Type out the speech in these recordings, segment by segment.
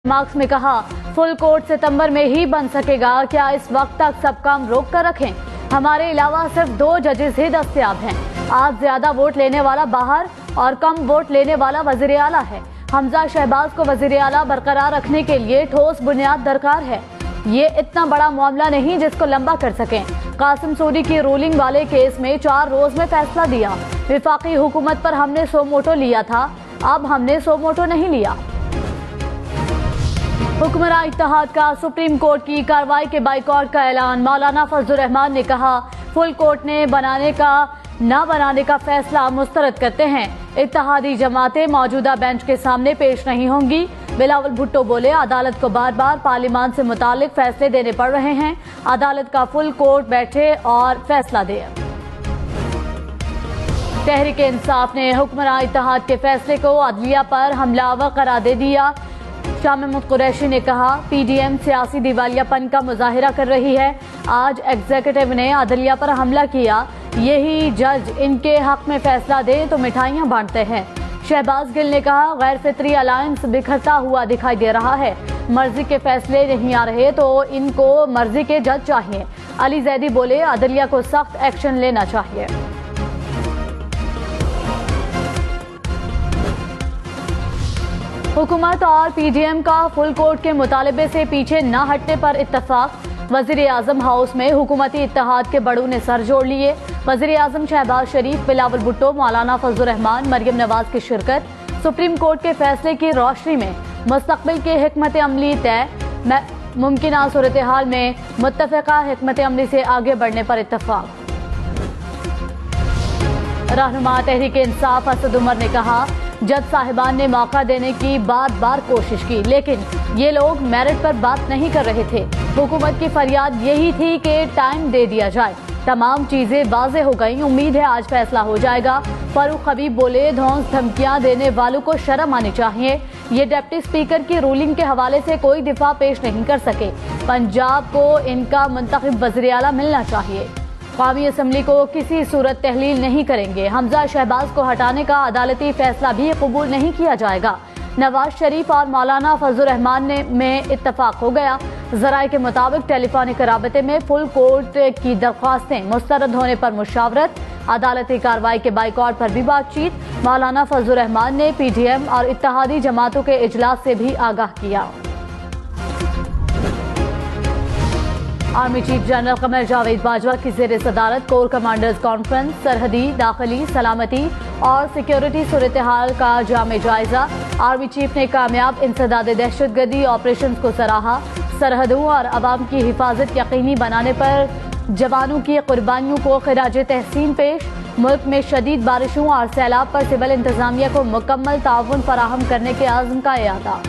Marks में कहा, full court सितंबर में ही बन सकेगा। क्या इस वक्त तक सब काम रोक कर रखें? हमारे अलावा सिर्फ 2 जजेस ही दस्तयाब हैं। आज ज्यादा वोट लेने वाला बाहर और कम वोट लेने वाला वजीर आला है। हमजा शहबाज को वजीर आला बरकरार रखने के लिए ठोस बुनियाद दरकार है। ये इतना बड़ा मामला नहीं जिसको लंबा कर सकें। कासिम सूरी की रूलिंग वाले केस में 4 रोज में फैसला दिया। विफाकी हुकूमत पर हमने सो मोटो लिया था, अब हमने सो मोटो नहीं लिया। हुक्मरान इत्तेहाद का सुप्रीम कोर्ट की कार्रवाई के बाइकॉट का ऐलान। मौलाना फजलुर रहमान ने कहा, फुल कोर्ट ने न बनाने का फैसला मुस्तरद करते हैं। इत्तेहादी जमातें मौजूदा बेंच के सामने पेश नहीं होंगी। बिलावल भुट्टो बोले, अदालत को बार बार पार्लियामान से मुतालिक फैसले देने पड़ रहे हैं। अदालत का फुल कोर्ट बैठे और फैसला दे। तहरीक इंसाफ ने हुक्मरान इत्तेहाद के फैसले को अदलिया पर हमलावर करार दे दिया। शाह महमूद कुरैशी ने कहा, पीडीएम सियासी दिवालियापन का मुजाहिरा कर रही है। आज एग्जीक्यूटिव ने अदलिया पर हमला किया। यही जज इनके हक में फैसला दे तो मिठाइयां बांटते हैं। शहबाज गिल ने कहा, गैर फितरी अलायंस बिखरता हुआ दिखाई दे रहा है। मर्जी के फैसले नहीं आ रहे तो इनको मर्जी के जज चाहिए। अली जैदी बोले, अदलिया को सख्त एक्शन लेना चाहिए। हुकूमत और पीडीएम का फुल कोर्ट के मुतालबे से पीछे न हटने पर इत्तफाक। वजीर आजम हाउस में हुकूमती इत्तेहाद के बड़ों ने सर जोड़ लिए। वजीर आजम शहबाज शरीफ, बिलावल भुट्टो, मौलाना फजलुर रहमान, मरियम नवाज की शिरकत। सुप्रीम कोर्ट के फैसले की रोशनी में मुस्तकबिल की हिकमत अमली तय। मुमकिन सूरत हाल में मुत्तफिका हिकमत अमली से आगे बढ़ने पर इत्तफाक। रहनुमा तहरीक इंसाफ असद उमर ने कहा, जज साहिबान ने मौका देने की बार बार कोशिश की, लेकिन ये लोग मेरिट पर बात नहीं कर रहे थे। हुकूमत की फरियाद यही थी कि टाइम दे दिया जाए। तमाम चीजें वाज़ेह हो गई। उम्मीद है आज फैसला हो जाएगा। फारूक हबीब बोले, धौंस धमकियां देने वालों को शर्म आनी चाहिए। ये डिप्टी स्पीकर की रूलिंग के हवाले से कोई दिफा पेश नहीं कर सके। पंजाब को इनका मुंतखब वज़ीर आला मिलना चाहिए। कौमी असम्बली को किसी सूरत तहलील नहीं करेंगे। हमजा शहबाज को हटाने का अदालती फैसला भी कबूल नहीं किया जाएगा। नवाज शरीफ और मौलाना फजलुर रहमान में इत्तफाक हो गया। जराये के मुताबिक टेलीफोनिक राबते में फुल कोर्ट की दरख्वास्तें मुस्तरद होने पर मुशावरत। अदालती कार्रवाई के बाइकॉट पर भी बातचीत। मौलाना फजलुर रहमान ने पीडीएम और इत्तेहादी जमातों के इजलास से भी आगाह किया। Army chief general Qamar Javed Bajwa की ज़ेर सदारत कोर कमांडर्स कॉन्फ्रेंस। सरहदी, दाखिली, सलामती और सिक्योरिटी सूरत हाल का जामे जायजा। आर्मी चीफ ने कामयाब इंसदाद दहशतगर्दी ऑपरेशन को सराहा। सरहदों और अवाम की हिफाजत यकीनी बनाने पर जवानों की कुर्बानियों को खिराज तहसीन पेश। मुल्क में शदीद बारिशों और सैलाब पर सिविल इंतजामिया को मुकम्मल ताउन फराहम करने के आज़म का इरादा।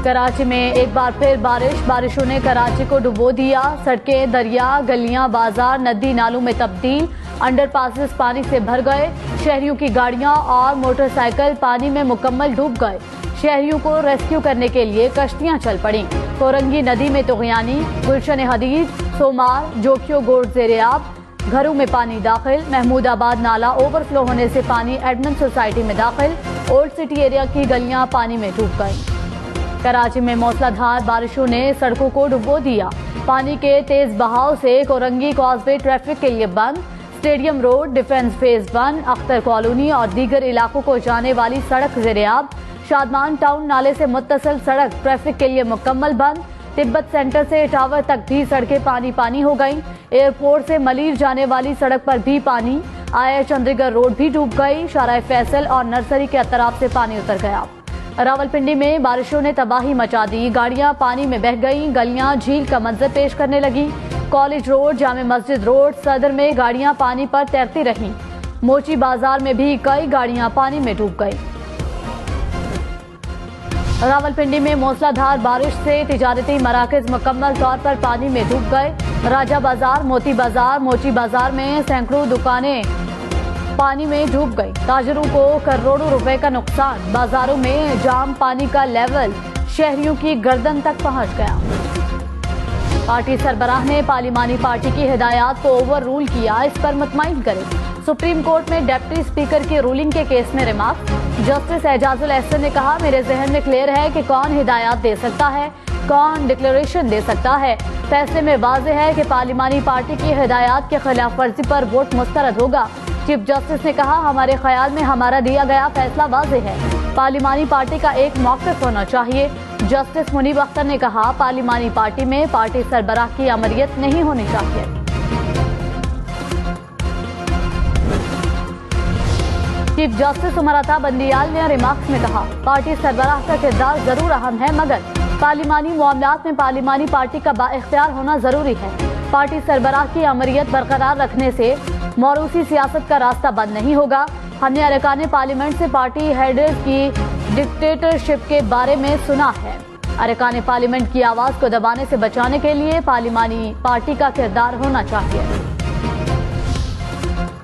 कराची में एक बार फिर बारिशों ने कराची को डुबो दिया। सड़कें, दरिया, गलियां, बाजार नदी नालों में तब्दील। अंडरपासेस पानी से भर गए। शहरियों की गाड़ियां और मोटरसाइकिल पानी में मुकम्मल डूब गए। शहरियों को रेस्क्यू करने के लिए कश्तियां चल पड़ी। कोरंगी नदी में तुगयानी। गुलशन हदीद, सोमार, जोखियो गोड ज़ेर-ए-आब। घरों में पानी दाखिल। महमूदाबाद नाला ओवरफ्लो होने से पानी एडमिन सोसाइटी में दाखिल। ओल्ड सिटी एरिया की गलियां पानी में डूब गई। कराची में मूसलाधार बारिशों ने सड़कों को डुबो दिया। पानी के तेज बहाव से कोरंगी कॉजवे ट्रैफिक के लिए बंद। Stadium road, defence phase 1, Akhtar colony और दीगर इलाकों को जाने वाली सड़क ज़ेर-ए-आब। शादमान टाउन नाले से मुत्तसिल सड़क ट्रैफिक के लिए मुकम्मल बंद। तिब्बत सेंटर से टावर तक भी सड़कें पानी पानी हो गईं। एयरपोर्ट से मलीर जाने वाली सड़क पर भी पानी। आया चंडीगढ़ रोड भी डूब गई। शारा फैसल और नर्सरी के अतराफ से पानी उतर गया। रावलपिंडी में बारिशों ने तबाही मचा दी। गाड़ियां पानी में बह गईं। गलियां झील का मंजर पेश करने लगी। कॉलेज रोड, जामे मस्जिद रोड, सदर में गाड़ियां पानी पर तैरती रहीं। मोची बाजार में भी कई गाड़ियां पानी में डूब गईं। रावलपिंडी में मूसलाधार बारिश से तिजारती मराकज मुकम्मल तौर पर पानी में डूब गए। राजा बाजार, मोती बाजार, मोची बाजार में सैकड़ों दुकानें पानी में डूब गई। ताजरों को करोड़ों रुपए का नुकसान। बाजारों में जाम पानी का लेवल शहरियों की गर्दन तक पहुंच गया। पार्टी सरबराह ने पार्लिमानी पार्टी की हिदायत को ओवर रूल किया। इस पर मुतमईन करें। सुप्रीम कोर्ट में डिप्टी स्पीकर की रूलिंग के केस में रिमार्क। जस्टिस एजाजुल एहसन ने कहा, मेरे जहन में क्लियर है कि कौन हिदायत दे सकता है, कौन डिक्लेरेशन दे सकता है। फैसले में वाज़ेह है कि पार्लिमानी पार्टी की हिदायत के खिलाफ वर्जी पर वोट मुस्तरद होगा। चीफ जस्टिस ने कहा, हमारे ख्याल में हमारा दिया गया फैसला वाज़ेह है, पार्लिमानी पार्टी का एक मौक़िफ़ होना चाहिए। जस्टिस मुनीब अख्तर ने कहा, पार्लिमानी पार्टी में पार्टी सरबराह की अमरियत नहीं होनी चाहिए। चीफ जस्टिस उमर अता बंदियाल ने रिमार्क्स में कहा, पार्टी सरबराह का किरदार जरूर अहम है, मगर पार्लिमानी मामलात में पार्लिमानी पार्टी का बाइख्तियार होना जरूरी है। पार्टी सरबराह की अमरियत बरकरार रखने से मौरूसी सियासत का रास्ता बंद नहीं होगा। हमने अरकान पार्लियामेंट से पार्टी हेडर्स की डिक्टेटरशिप के बारे में सुना है। अरकान पार्लियामेंट की आवाज को दबाने से बचाने के लिए पार्लिमानी पार्टी का किरदार होना चाहिए।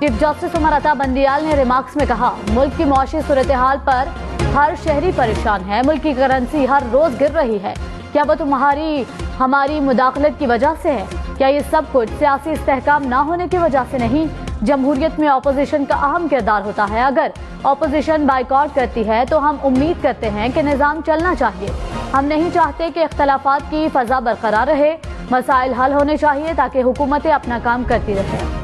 चीफ जस्टिस उमर अता बंदियाल ने रिमार्क्स में कहा, मुल्क की मुआशी सूरत हाल पर हर शहरी परेशान है। मुल्क की करेंसी हर रोज गिर रही है। क्या वो तुम्हारी हमारी मुदाखलत की वजह से है? क्या ये सब कुछ सियासी इस्तेहकाम ना होने की वजह से नहीं? जमहूरियत में अपोजिशन का अहम किरदार होता है। अगर अपोजिशन बाइकआउट करती है तो हम उम्मीद करते हैं कि निज़ाम चलना चाहिए। हम नहीं चाहते कि इख्तलाफात की फजा बरकरार रहे। मसाइल हल होने चाहिए ताकि हुकूमतें अपना काम करती रहें।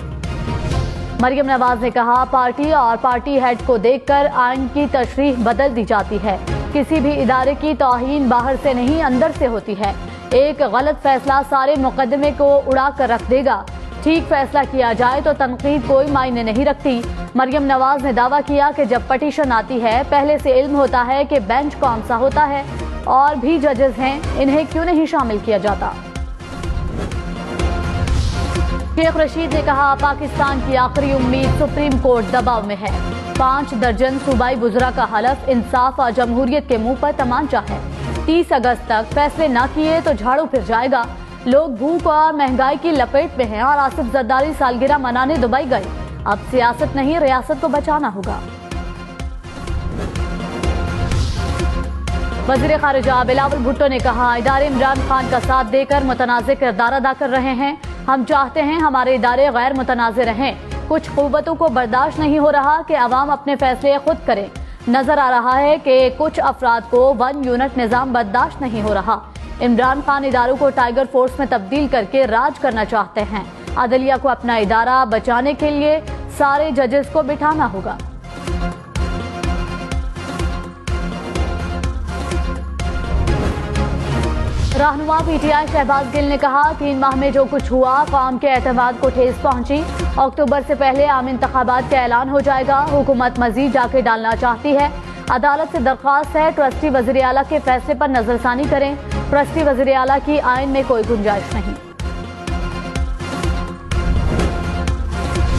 मरियम नवाज ने कहा, पार्टी और पार्टी हेड को देखकर आइन की तशरीह बदल दी जाती है। किसी भी इदारे की तौहीन बाहर से नहीं अंदर से होती है। एक गलत फैसला सारे मुकदमे को उड़ा कर रख देगा। ठीक फैसला किया जाए तो तनकीद कोई मायने नहीं रखती। मरियम नवाज ने दावा किया कि जब पटिशन आती है पहले से इल्म होता है कि बेंच कौन सा होता है और भी जजेस हैं, इन्हें क्यों नहीं शामिल किया जाता। शेख रशीद ने कहा, पाकिस्तान की आखिरी उम्मीद सुप्रीम कोर्ट दबाव में है। 5 दर्जन सूबाई बुजुर्ग का हलफ इंसाफ और जमहूरियत के मुंह पर तमांचा है। 30 अगस्त तक फैसले न किए तो झाड़ू फिर जाएगा। लोग भूख और महंगाई की लपेट में हैं और आसिफ जरदारी सालगिरह मनाने दुबई गए। अब सियासत नहीं, रियासत को बचाना होगा। वज़ीर ख़ारिजा बिलावल भुट्टो ने कहा, इदारे इमरान खान का साथ देकर मुतनाज़ किरदार अदा कर रहे हैं। हम चाहते हैं हमारे इदारे गैर मुतनाज़ रहें। कुछ क़ुव्वतों को बर्दाश्त नहीं हो रहा कि अवाम अपने फैसले खुद करें। नजर आ रहा है कि कुछ अफराद को 1 यूनिट निज़ाम बर्दाश्त नहीं हो रहा। इमरान खान इदारों को टाइगर फोर्स में तब्दील करके राज करना चाहते हैं। अदलिया को अपना इदारा बचाने के लिए सारे जजेस को बिठाना होगा। रहनुमा पीटीआई शहबाज गिल ने कहा, 3 माह में जो कुछ हुआ कौम के एतमाद को ठेस पहुंची। अक्टूबर से पहले आम इंतखाबात का ऐलान हो जाएगा। हुकूमत मजीद जाके डालना चाहती है। अदालत से दरख्वास्त है ट्रस्टी वज़ीर आला के फैसले पर नजरसानी करें। ट्रस्टी वज़ीर आला की आइन में कोई गुंजाइश नहीं।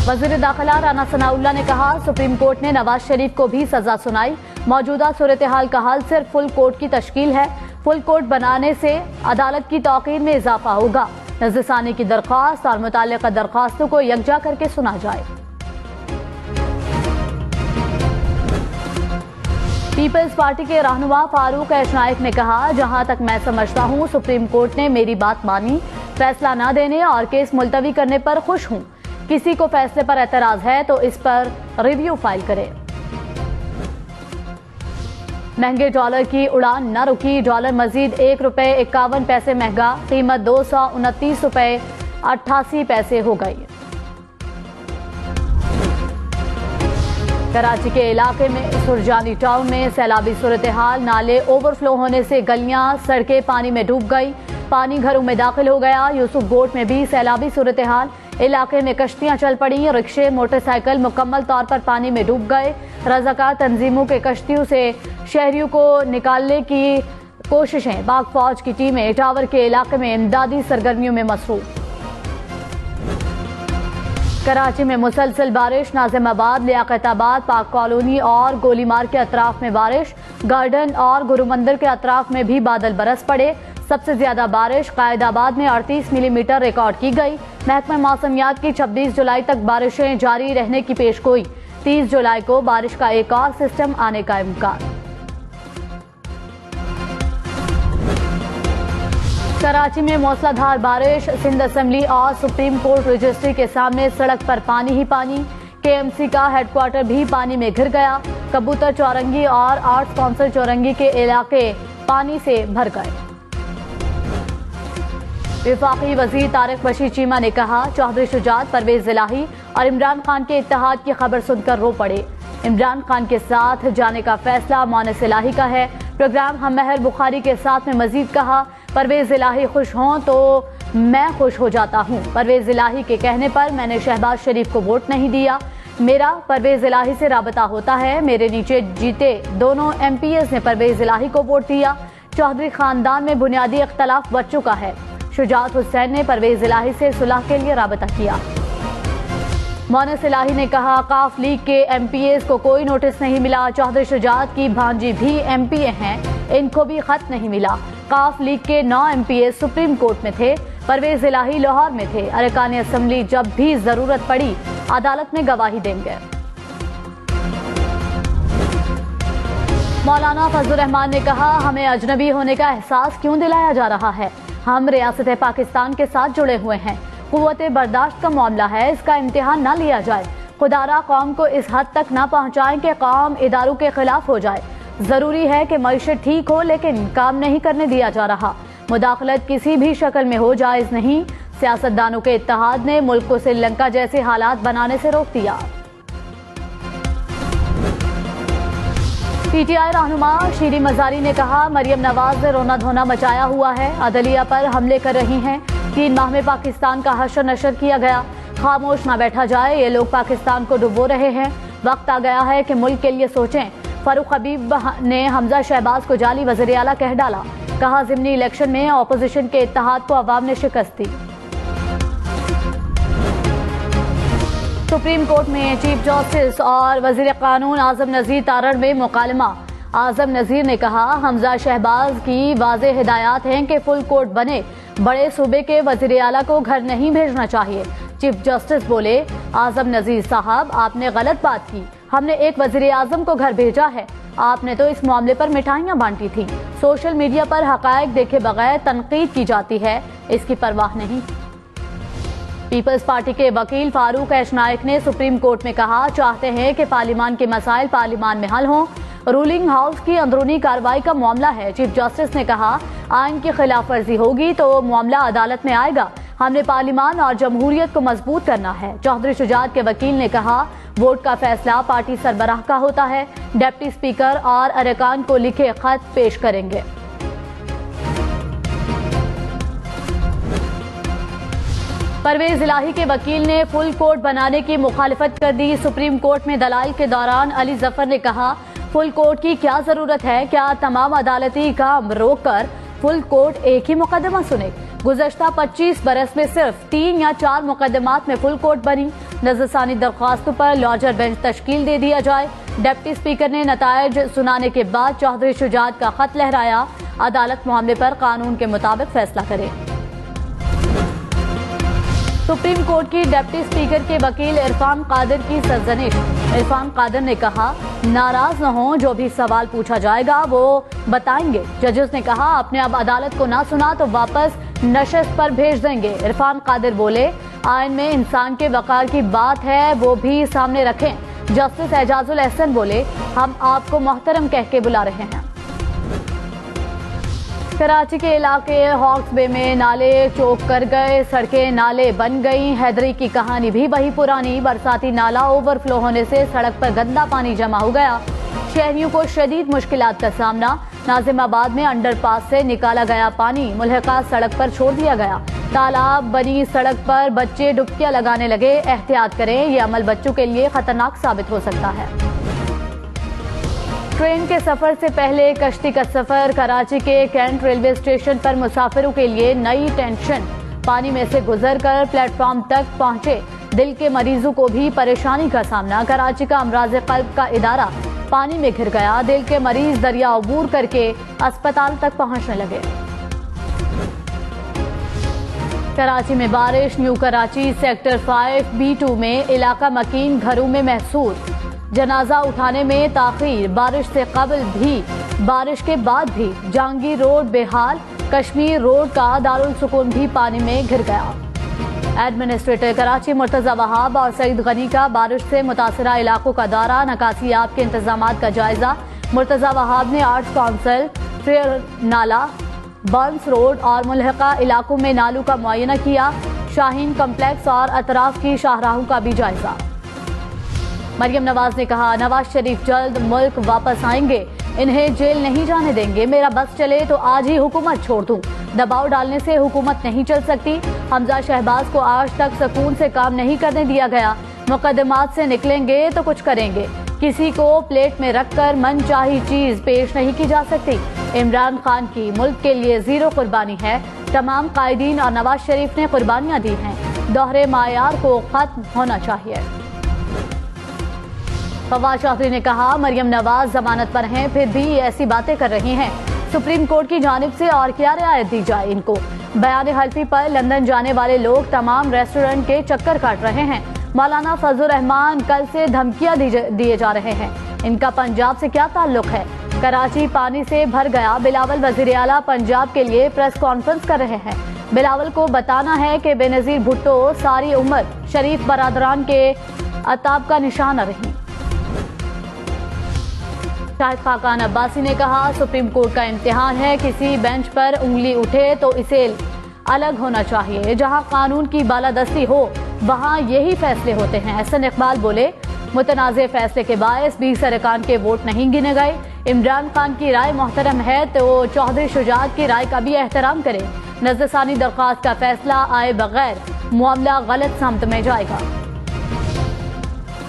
वज़ीर दाखिला राना सनाउल्लाह ने कहा, सुप्रीम कोर्ट ने नवाज शरीफ को भी सजा सुनाई। मौजूदा सूरत हाल का हल सिर्फ फुल कोर्ट की तश्कील है। फुल कोर्ट बनाने से अदालत की तौक़ीर में इजाफा होगा। नज़रसानी की दरख्वास्त और मुताल्लिक़ा दरख्वास्तों को यकजा करके सुना जाए। पीपल्स पार्टी के रहनुमा फारूक एच नाइक ने कहा, जहां तक मैं समझता हूं सुप्रीम कोर्ट ने मेरी बात मानी। फैसला न देने और केस मुलतवी करने पर खुश हूं। किसी को फैसले पर एतराज है तो इस पर रिव्यू फाइल करे। महंगे डॉलर की उड़ान न रुकी। डॉलर मजीद ₹1.51 महंगा। कीमत $229.88 हो गई। कराची के इलाके में सुरजानी टाउन में सैलाबी सूरत हाल। नाले ओवरफ्लो होने से गलियां सड़कें पानी में डूब गई। पानी घरों में दाखिल हो गया। यूसुफ गोट में भी सैलाबी सूरत हाल। इलाके में कश्तियां चल पड़ी। रिक्शे मोटरसाइकिल मुकम्मल तौर पर पानी में डूब गए। रज़ाकार तंजीमों के कश्तियों से शहरियों को निकालने की कोशिशें। पाक फौज की टीमें टावर के इलाके में इमदादी सरगर्मियों में मसरूफ। कराची में मुसलसल बारिश। नाजिमाबाद, लियाकताबाद, पाक कॉलोनी और गोलीमार के अतराफ में बारिश। गार्डन और गुरु मंदिर के अतराफ में भी बादल बरस पड़े। सबसे ज्यादा बारिश कायदाबाद में 38 मिलीमीटर रिकॉर्ड की गई। महकमा मौसमियात की 26 जुलाई तक बारिशें जारी रहने की पेशगोई। 30 जुलाई को बारिश का एक और सिस्टम आने का इम्कान। कराची में मूसलाधार बारिश। सिंध असेंबली और सुप्रीम कोर्ट रजिस्ट्री के सामने सड़क पर पानी ही पानी। KMC का हेडक्वार्टर भी पानी में घिर गया। कबूतर चौरंगी और आर्ट्स काउंसिल चौरंगी के इलाके पानी से भर गए। वफाकी वजीर तारिक बशीर चीमा ने कहा, चौधरी शुजात, परवेज इलाही और इमरान खान के इत्तेहाद की खबर सुनकर रो पड़े। इमरान खान के साथ जाने का फैसला मोनिस इलाही का है। प्रोग्राम हममहर बुखारी के साथ में मजीद कहा, परवेज इलाही खुश हों तो मैं खुश हो जाता हूँ। परवेज इलाही के कहने पर मैंने शहबाज शरीफ को वोट नहीं दिया। मेरा परवेज इलाही से राबता होता है। मेरे नीचे जीते दोनों MPs ने परवेज इलाही को वोट दिया। चौधरी खानदान में बुनियादी इख्तलाफ बच चुका है। शुजात हुसैन ने परवेज इलाही से सुलह के लिए राबता किया। मोनिस इलाही ने कहा, काफ लीग के MPs को कोई नोटिस नहीं मिला। चौधरी शुजात की भांजी भी MPA हैं, इनको भी खत नहीं मिला। काफ लीग के 9 MPs सुप्रीम कोर्ट में थे। परवेज इलाही लाहौर में थे। अरकान असम्बली जब भी जरूरत पड़ी अदालत में गवाही देंगे। मौलाना फजलुर रहमान ने कहा, हमें अजनबी होने का एहसास क्यों दिलाया जा रहा है? हम रियासत पाकिस्तान के साथ जुड़े हुए हैं। कुव्वत बर्दाश्त का मामला है, इसका इम्तिहान ना लिया जाए। खुदारा कौम को इस हद तक ना पहुंचाएं कि कौम इदारों के खिलाफ हो जाए। जरूरी है कि मईशत ठीक हो, लेकिन काम नहीं करने दिया जा रहा। मुदाखलत किसी भी शक्ल में हो जायज नहीं। सियासतदानों के इत्तेहाद ने मुल्क को श्रीलंका जैसे हालात बनाने से रोक दिया। PTI रहनुमा शीरी मजारी ने कहा, मरियम नवाज ने रोना धोना मचाया हुआ है। अदलिया पर हमले कर रही हैं। 3 माह में पाकिस्तान का हशर नशर किया गया। खामोश ना बैठा जाए। ये लोग पाकिस्तान को डुबो रहे हैं। वक्त आ गया है कि मुल्क के लिए सोचें। फारूक हबीब ने हमजा शहबाज को जाली वज़ीर आला कह डाला। कहा, ज़िमनी इलेक्शन में अपोजिशन के इत्तेहाद को अवाम ने शिकस्त दी। सुप्रीम कोर्ट में चीफ जस्टिस और वजीर कानून आजम नजीर तारण में मुकालमा। आजम नजीर ने कहा, हमजा शहबाज की वाज़ेह हिदायत हैं कि फुल कोर्ट बने। बड़े सूबे के वजीर आला को घर नहीं भेजना चाहिए। चीफ जस्टिस बोले, आजम नजीर साहब, आपने गलत बात की। हमने एक वजीर आजम को घर भेजा है। आपने तो इस मामले पर मिठाइयां बांटी थी। सोशल मीडिया पर हकायक देखे बगैर तनकीद की जाती है, इसकी परवाह नहीं। पीपल्स पार्टी के वकील फारूक एच नाइक ने सुप्रीम कोर्ट में कहा, चाहते हैं कि पार्लियामान के मसाइल पार्लियामान में हल हों। रूलिंग हाउस की अंदरूनी कार्रवाई का मामला है। चीफ जस्टिस ने कहा, आइन की खिलाफ वर्जी होगी तो मामला अदालत में आएगा। हमने पार्लियामान और जमहूरियत को मजबूत करना है। चौधरी शुजात के वकील ने कहा, वोट का फैसला पार्टी सरबराह का होता है। डिप्टी स्पीकर और अरकान को लिखे खत पेश करेंगे। परवेज इलाही के वकील ने फुल कोर्ट बनाने की मुखालिफत कर दी। सुप्रीम कोर्ट में दलाइल के दौरान अली जफर ने कहा, फुल कोर्ट की क्या जरूरत है? क्या तमाम अदालती काम रोक कर फुल कोर्ट एक ही मुकदमा सुने? गुज़श्ता 25 बरस में सिर्फ 3 या 4 मुकदमात में फुल कोर्ट बनी। नजरसानी दरख्वास्तों पर लॉजर बेंच तश्कील दे दिया जाए। डिप्टी स्पीकर ने नतायज सुनाने के बाद चौधरी शुजात का खत लहराया, अदालत मामले पर कानून के मुताबिक फैसला करे। सुप्रीम कोर्ट की डिप्टी स्पीकर के वकील इरफान कादिर की सरजनिश। इरफान कादिर ने कहा, नाराज न हो, जो भी सवाल पूछा जाएगा वो बताएंगे। जजेस ने कहा, आपने अब अदालत को ना सुना तो वापस नशस्त पर भेज देंगे। इरफान कादिर बोले, आइन में इंसान के वकार की बात है, वो भी सामने रखें। जस्टिस एजाजुल एहसन बोले, हम आपको मोहतरम कह के बुला रहे हैं। कराची के इलाके हॉक्स बे में नाले चौक कर गए, सड़कें नाले बन गई। हैदरी की कहानी भी वही पुरानी। बरसाती नाला ओवरफ्लो होने से सड़क पर गंदा पानी जमा हो गया। शहरियों को शदीद मुश्किलात का सामना। नाजिमाबाद में अंडरपास से निकाला गया पानी मुल्हका सड़क पर छोड़ दिया गया। तालाब बनी सड़क पर बच्चे डुबकियां लगाने लगे। एहतियात करें, ये अमल बच्चों के लिए खतरनाक साबित हो सकता है। ट्रेन के सफर से पहले कश्ती का सफर। कराची के कैंट रेलवे स्टेशन पर मुसाफिरों के लिए नई टेंशन। पानी में से गुजरकर प्लेटफॉर्म तक पहुंचे दिल के मरीजों को भी परेशानी का सामना। कराची का अमराज कल्ब का इदारा पानी में घिर गया। दिल के मरीज दरिया अबूर करके अस्पताल तक पहुंचने लगे। कराची में बारिश। न्यू कराची सेक्टर 5B2 में इलाका मकीन घरों में महसूस। जनाजा उठाने में ताखीर। बारिश से कबल भी, बारिश के बाद भी। जहांगीर रोड बेहाल। कश्मीर रोड का दारुल सुकून भी पानी में घिर गया। एडमिनिस्ट्रेटर कराची मुर्तजा वहाब और सईद गनी का बारिश से मुतासरा इलाकों का दौरा, नकासियाब के इंतजामात का जायजा। मुर्तजा वहाब ने आर्ट्स काउंसिल, फेयर नाला, बर्न्स रोड और मुल्हिका इलाकों में नालों का मुआयना किया। शाहीन कम्प्लेक्स और अतराफ की शाहराहों का भी जायजा। मरियम नवाज ने कहा, नवाज शरीफ जल्द मुल्क वापस आएंगे, इन्हें जेल नहीं जाने देंगे। मेरा बस चले तो आज ही हुकूमत छोड़ दूं, दबाव डालने से हुकूमत नहीं चल सकती। हमजा शहबाज को आज तक सुकून से काम नहीं करने दिया गया, मुकदमात से निकलेंगे तो कुछ करेंगे। किसी को प्लेट में रखकर मनचाही चीज पेश नहीं की जा सकती। इमरान खान की मुल्क के लिए जीरो कुर्बानी है। तमाम कायदीन और नवाज शरीफ ने कुर्बानियां दी हैं। दोहरे मायार को खत्म होना चाहिए। फवाद चौधरी ने कहा, मरियम नवाज जमानत पर हैं, फिर भी ऐसी बातें कर रही हैं। सुप्रीम कोर्ट की जानिब से और क्या रियायत दी जाए इनको। बयान हल्फी पर लंदन जाने वाले लोग तमाम रेस्टोरेंट के चक्कर काट रहे हैं। मौलाना फजल रहमान कल से धमकियां दिए जा रहे हैं। इनका पंजाब से क्या ताल्लुक है। कराची पानी से भर गया। बिलावल वजीर आला पंजाब के लिए प्रेस कॉन्फ्रेंस कर रहे हैं। बिलावल को बताना है कि बेनजीर भुट्टो सारी उम्र शरीफ बरादरान के अताब का निशाना रही। शाहिद खाकान अब्बासी ने कहा, सुप्रीम कोर्ट का इम्तिहान है, किसी बेंच पर उंगली उठे तो इसे अलग होना चाहिए। जहां कानून की बालादस्ती हो वहां यही फैसले होते हैं। एहसन इकबाल बोले, मुतनाज़े फैसले के बायस 20 अरकान के वोट नहीं गिने गए। इमरान खान की राय मोहतरम है तो चौधरी शुजात की राय का भी एहतराम करें। नज़रसानी दरख्वास्त का फैसला आए बगैर मामला गलत समत में जाएगा।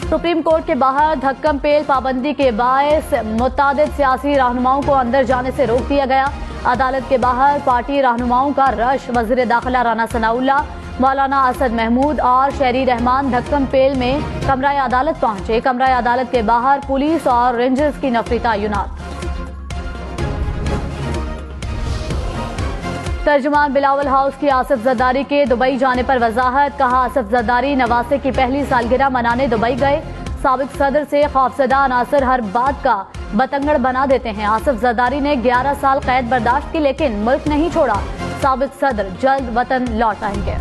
सुप्रीम कोर्ट के बाहर धक्कम पेल पाबंदी के बायस मुतादिद सियासी रहनुमाओं को अंदर जाने से रोक दिया गया। अदालत के बाहर पार्टी रहनुमाओं का रश। वजीर दाखिला राना सनाउल्लाह, मौलाना असद महमूद और शहरी रहमान धक्कम पेल में कमरा अदालत पहुंचे। कमरा अदालत के बाहर पुलिस और रेंजर्स की नफरी तैनात। तर्जुमान बिलावल हाउस की आसिफ जरदारी के दुबई जाने पर वजाहत। कहा, आसिफ जरदारी नवासे की पहली सालगिरह मनाने दुबई गए। साबिक सदर से खौफजदा अनासर हर बात का बतंगड़ बना देते हैं। आसिफ जरदारी ने 11 साल कैद बर्दाश्त की लेकिन मुल्क नहीं छोड़ा। साबिक सदर जल्द वतन लौट आएंगे।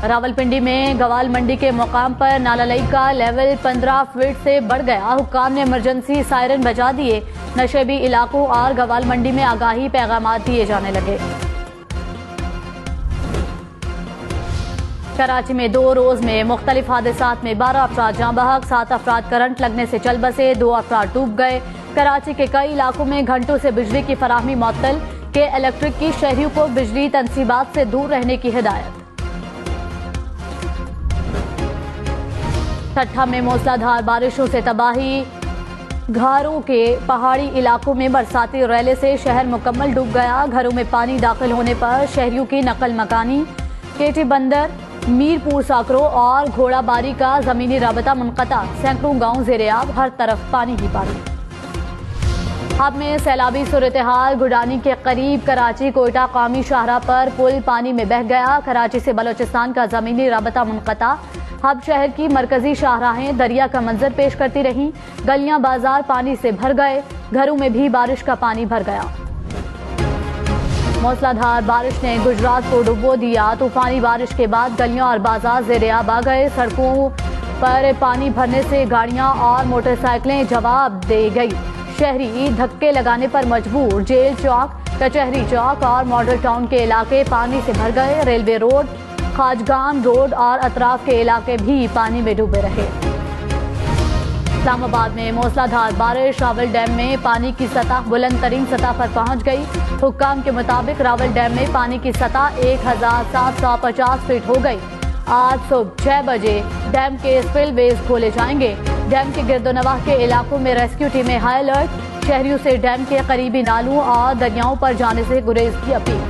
रावलपिंडी में गवाल मंडी के मुकाम पर नाला का लेवल 15 फीट से बढ़ गया। हुक्काम ने इमरजेंसी सायरन बजा दिए। नशेबी इलाकों और गवाल मंडी में आगाही पैगाम दिए जाने लगे। कराची में 2 रोज में मुख्तलिफ हादसात में 12 अफराद जाँ बहक, 7 अफराद करंट लगने से चल बसे, 2 अफराद डूब गए। कराची के कई इलाकों में घंटों से बिजली की फराहमी मुअत्तल। के इलेक्ट्रिक की शहरियों को बिजली तनसीबात से दूर रहने की हिदायत। ठट्ठा में मूसलाधार बारिशों से तबाही। घरों के पहाड़ी इलाकों में बरसाती रैले से शहर मुकम्मल डूब गया। घरों में पानी दाखिल होने पर शहरियों की नकल मकानी। केटी बंदर, मीरपुर साकरो और घोड़ाबारी का जमीनी राबता मुनक़ता। सैकड़ों गांव ज़ेरे-आब, हर तरफ पानी ही पानी। हब में सैलाबी सूरत हाल। गुडानी के करीब कराची कोयटा कौमी शाहराह पर पुल पानी में बह गया। कराची से बलोचिस्तान का जमीनी राबता मुनक़ता। हब शहर की मरकजी शाहराहें दरिया का मंजर पेश करती रहीं। गलियां बाजार पानी से भर गए। घरों में भी बारिश का पानी भर गया। मूसलाधार बारिश ने गुजरात को डुबो दिया। तूफानी बारिश के बाद गलियां और बाजार ज़ेरे-आब आ गए। सड़कों पर पानी भरने से गाड़ियां और मोटरसाइकिलें जवाब दे गई। शहरी धक्के लगाने पर मजबूर। जेल चौक, कचहरी चौक और मॉडल टाउन के इलाके पानी से भर गए। रेलवे रोड, खाजगान रोड और अतराफ के इलाके भी पानी में डूबे रहे। इस्लामाबाद में मूसलाधार बारिश। रावल डैम में पानी की सतह बुलंद तरीन सतह पर पहुंच गई। हुक्काम के मुताबिक रावल डैम में पानी की सतह 1750 फीट हो गई। आज सुबह 6 बजे डैम के स्पिलवेज खोले जाएंगे। डैम के गिरदोनवाह के इलाकों में रेस्क्यू टीमें हाई अलर्ट। शहरियों से डैम के करीबी नालों और दरियाओं पर जाने से गुरेज की अपील।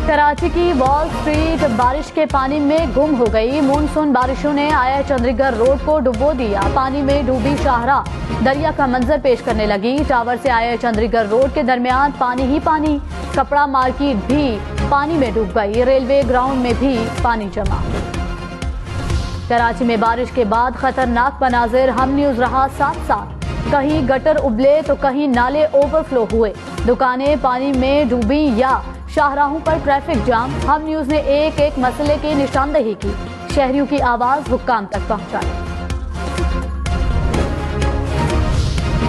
कराची की वॉल स्ट्रीट बारिश के पानी में गुम हो गई। मानसून बारिशों ने आया चंडीगढ़ रोड को डुबो दिया। पानी में डूबी शाहराह दरिया का मंजर पेश करने लगी। टावर से आया चंडीगढ़ रोड के दरमियान पानी ही पानी। कपड़ा मार्केट भी पानी में डूब गई। रेलवे ग्राउंड में भी पानी जमा। कराची में बारिश के बाद खतरनाक मनाजिर हम न्यूज रहा साथ साथ। कहीं गटर उबले तो कहीं नाले ओवरफ्लो हुए। दुकानें पानी में डूबी या शाहराहों पर ट्रैफिक जाम। हम न्यूज ने एक एक मसले की निशानदही की, शहरियों की आवाज हुक्काम तक पहुंचाई।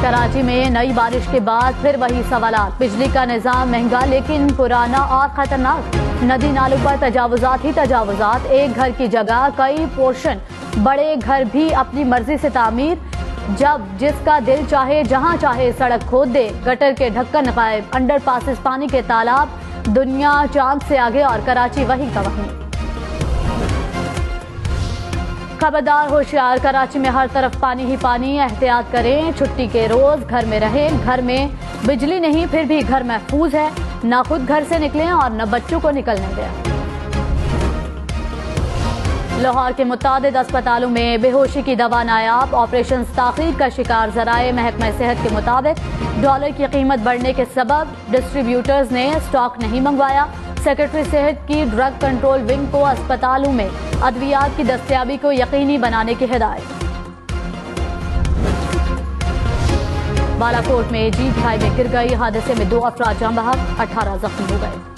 कराची में नई बारिश के बाद फिर वही सवालात। बिजली का निजाम महंगा लेकिन पुराना और खतरनाक। नदी नालों पर तजावुजात ही तजावुजात। एक घर की जगह कई पोर्शन, बड़े घर भी अपनी मर्जी से तामीर। जब जिसका दिल चाहे जहां चाहे सड़क खोद दे। गटर के ढक्कन गायब, अंडर पासिस पानी के तालाब। दुनिया चांद से आगे और कराची वहीं का वहीं। खबरदार होशियार, कराची में हर तरफ पानी ही पानी। एहतियात करें, छुट्टी के रोज घर में रहें। घर में बिजली नहीं फिर भी घर महफूज है। न खुद घर से निकलें और न बच्चों को निकलने दें। लाहौर के मुतादिद अस्पतालों में बेहोशी की दवा नायाब। ऑपरेशन ताखीर का शिकार जराए। महकमा सेहत के मुताबिक डॉलर की कीमत बढ़ने के सबब डिस्ट्रीब्यूटर्स ने स्टॉक नहीं मंगवाया। सेक्रेटरी सेहत की ड्रग कंट्रोल विंग को अस्पतालों में अद्वियात की दस्तयाबी को यकीनी बनाने की हिदायत। बालाकोट में जीप खाई में गिर गई। हादसे में 2 अफराद जाँ बहक, 18 जख्मी हो गए।